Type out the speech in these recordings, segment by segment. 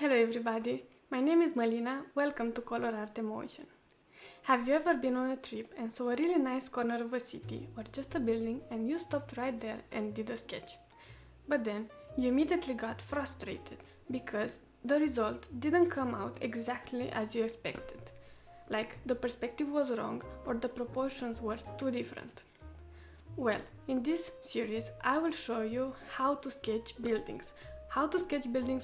Hello everybody, my name is Malina, welcome to Color Art Emotion. Have you ever been on a trip and saw a really nice corner of a city or just a building and you stopped right there and did a sketch? But then you immediately got frustrated because the result didn't come out exactly as you expected. Like the perspective was wrong or the proportions were too different. Well, in this series I will show you how to sketch buildings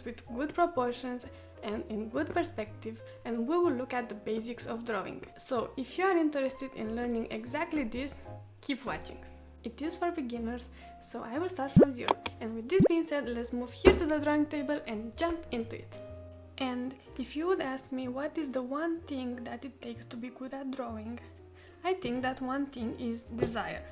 with good proportions and in good perspective, and we will look at the basics of drawing. So if you are interested in learning exactly this, keep watching. It is for beginners, so I will start from zero. And with this being said, let's move here to the drawing table and jump into it. And if you would ask me what is the one thing that it takes to be good at drawing, I think that one thing is desire.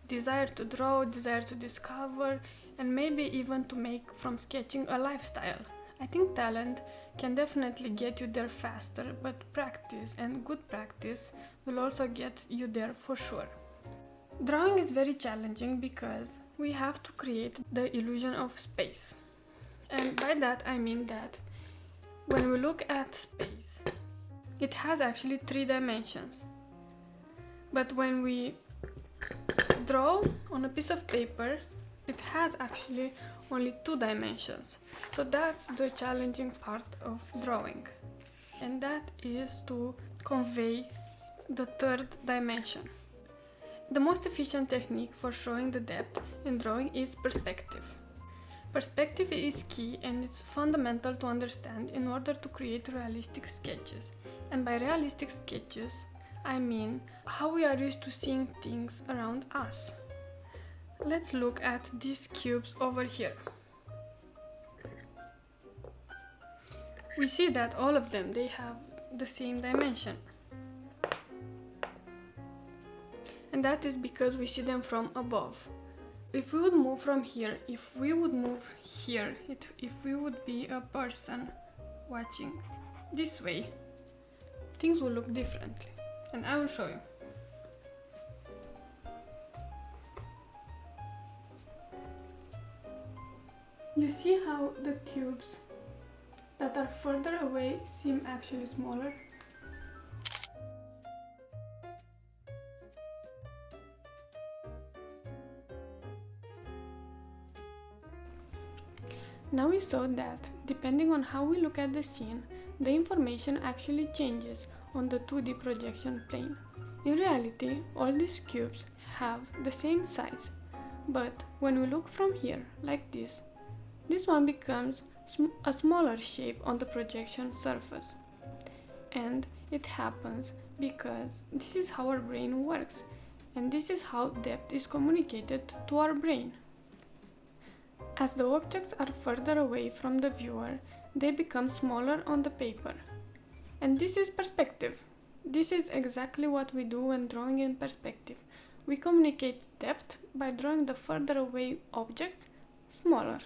Desire to draw, desire to discover, and maybe even to make from sketching a lifestyle. I think talent can definitely get you there faster, but practice and good practice will also get you there for sure. Drawing is very challenging because we have to create the illusion of space. And by that I mean that when we look at space, it has actually 3 dimensions. But when we draw on a piece of paper, it has actually only 2 dimensions. So that's the challenging part of drawing. And that is to convey the 3rd dimension. The most efficient technique for showing the depth in drawing is perspective. Perspective is key and it's fundamental to understand in order to create realistic sketches. And by realistic sketches, I mean how we are used to seeing things around us. Let's look at these cubes over here. We see that all of them, they have the same dimension. And that is because we see them from above. If we would move from here, if we would be a person watching this way, things will look differently. And I will show you. You see how the cubes that are further away seem actually smaller? Now we saw that, depending on how we look at the scene, the information actually changes on the 2D projection plane. In reality, all these cubes have the same size, but when we look from here, like this one becomes a smaller shape on the projection surface. And it happens because this is how our brain works, and this is how depth is communicated to our brain. As the objects are further away from the viewer, they become smaller on the paper. And this is perspective. This is exactly what we do when drawing in perspective. We communicate depth by drawing the further away objects smaller.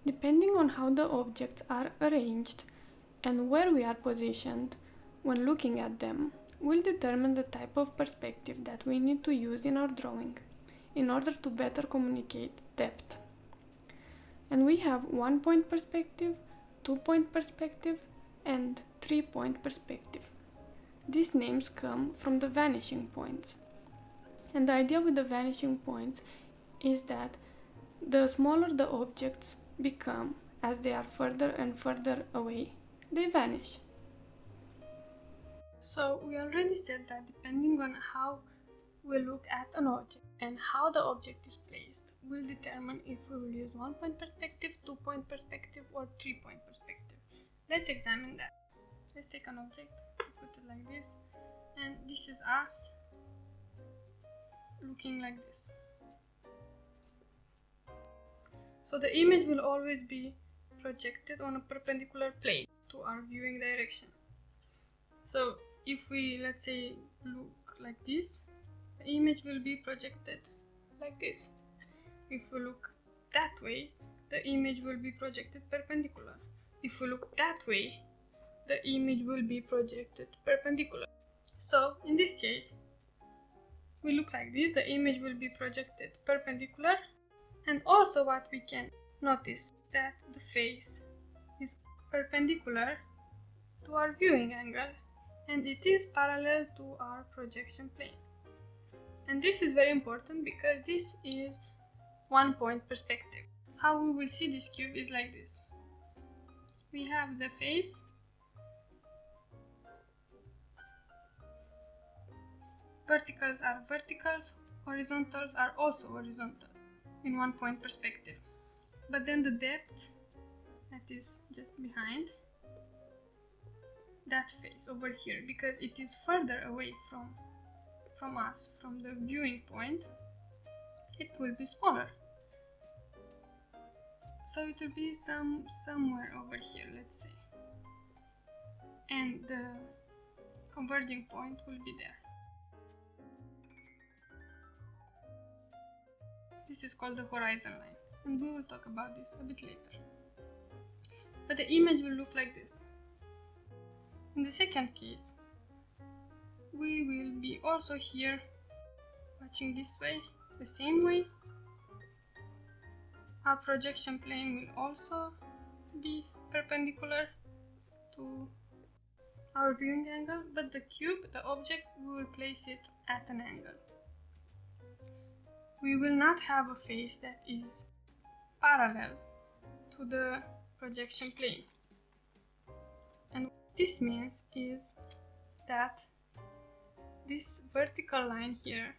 Depending on how the objects are arranged and where we are positioned when looking at them, will determine the type of perspective that we need to use in our drawing in order to better communicate depth. And we have 1-point perspective, 2-point perspective, and 3-point perspective. These names come from the vanishing points. And the idea with the vanishing points is that the smaller the objects become as they are further and further away, they vanish. So we already said that depending on how we look at an object and how the object is placed will determine if we will use 1-point perspective, 2-point perspective, or 3-point perspective. Let's examine that. Let's take an object, put it like this, and this is us looking like this. So the image will always be projected on a perpendicular plane to our viewing direction. So if we, let's say, look like this, the image will be projected like this. If we look that way, the image will be projected perpendicular. If we look that way, the image will be projected perpendicular. So in this case, we look like this, the image will be projected perpendicular. And also what we can notice that the face is perpendicular to our viewing angle and it is parallel to our projection plane. And this is very important because this is one point perspective. How we will see this cube is like this. We have the face, verticals are verticals, horizontals are also horizontal in one point perspective. But then the depth that is just behind that face over here, because it is further away from us, from the viewing point, it will be smaller. So it will be somewhere over here, let's say. And the converging point will be there. This is called the horizon line, and we will talk about this a bit later. But the image will look like this. In the second case, we will be also here watching this way, the same way. Our projection plane will also be perpendicular to our viewing angle, but the cube, the object, we will place it at an angle. We will not have a face that is parallel to the projection plane. And what this means is that this vertical line here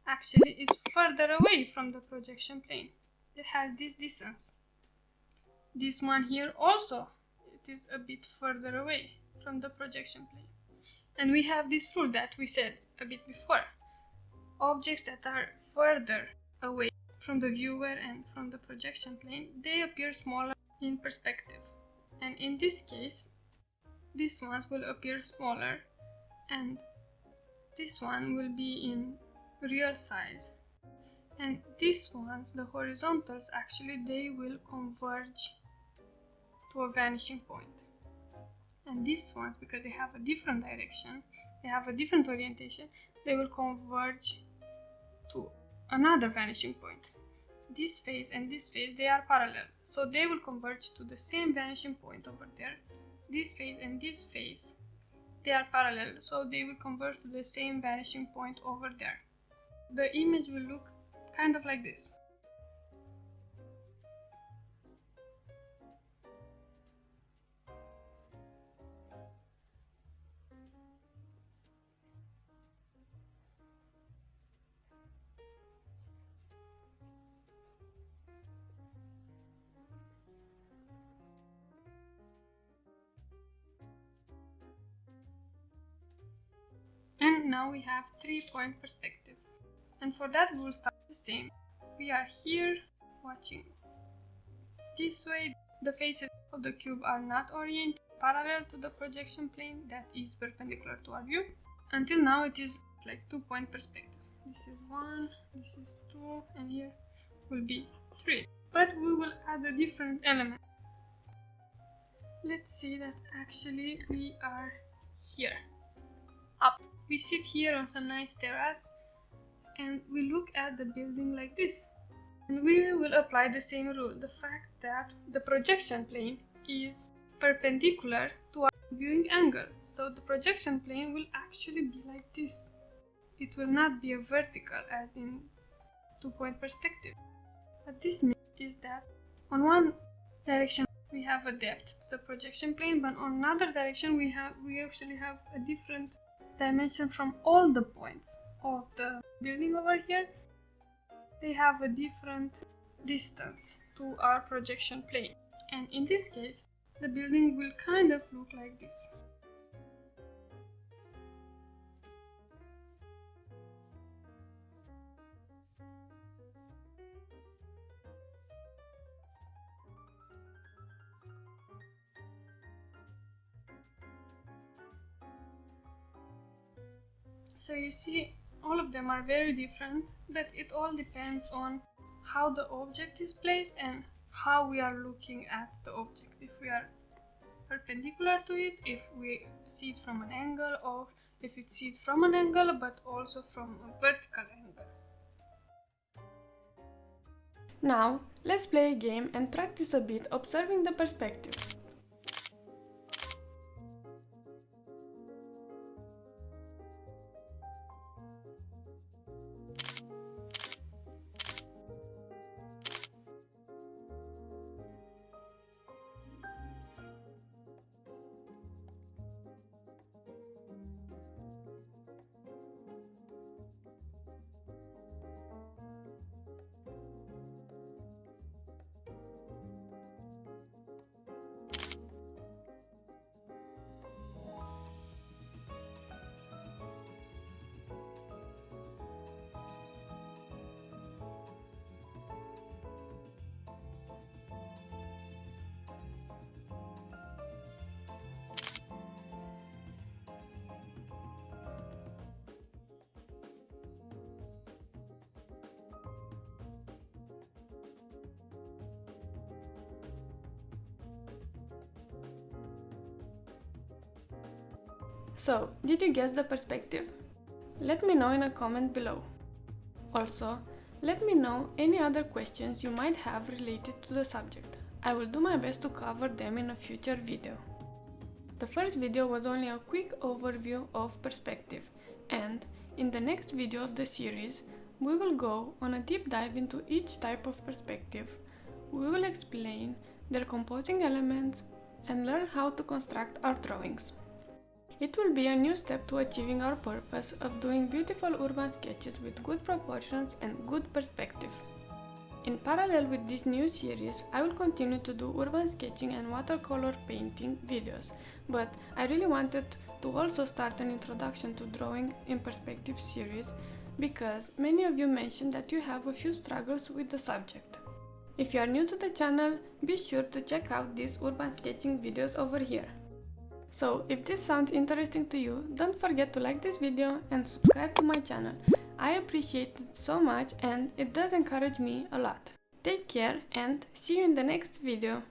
actually is further away from the projection plane. It has this distance. This one here also, it is a bit further away from the projection plane. And we have this rule that we said a bit before. Objects that are further away from the viewer and from the projection plane, they appear smaller in perspective. And in this case, these ones will appear smaller and this one will be in real size. And these ones, the horizontals, actually they will converge to a vanishing point. And these ones, because they have a different direction, they have a different orientation, they will converge to another vanishing point. This face and this face, they are parallel, so they will converge to the same vanishing point over there. This face and this face, they are parallel, so they will converge to the same vanishing point over there. The image will look kind of like this. And now we have 3-point perspective. And for that we will start the same. We are here watching this way. The faces of the cube are not oriented parallel to the projection plane that is perpendicular to our view. Until now it is like 2-point perspective. This is 1, this is 2, and here will be 3. But we will add a different element. Let's see that actually we are here, up. We sit here on some nice terrace and we look at the building like this. And we will apply the same rule, the fact that the projection plane is perpendicular to our viewing angle. So the projection plane will actually be like this. It will not be a vertical as in 2-point perspective. What this means is that on one direction we have a depth to the projection plane, but on another direction we actually have a different dimension from all the points of the building over here. They have a different distance to our projection plane. And in this case, the building will kind of look like this. So you see, all of them are very different, but it all depends on how the object is placed and how we are looking at the object. If we are perpendicular to it, if we see it from an angle, or if it sees from an angle but also from a vertical angle. Now, let's play a game and practice a bit observing the perspective. So, did you guess the perspective? Let me know in a comment below. Also, let me know any other questions you might have related to the subject. I will do my best to cover them in a future video. The first video was only a quick overview of perspective, and in the next video of the series, we will go on a deep dive into each type of perspective. We will explain their composing elements and learn how to construct our drawings. It will be a new step to achieving our purpose of doing beautiful urban sketches with good proportions and good perspective. In parallel with this new series, I will continue to do urban sketching and watercolor painting videos, but I really wanted to also start an introduction to drawing in perspective series because many of you mentioned that you have a few struggles with the subject. If you are new to the channel, be sure to check out these urban sketching videos over here. So, if this sounds interesting to you, don't forget to like this video and subscribe to my channel. I appreciate it so much and it does encourage me a lot. Take care and see you in the next video.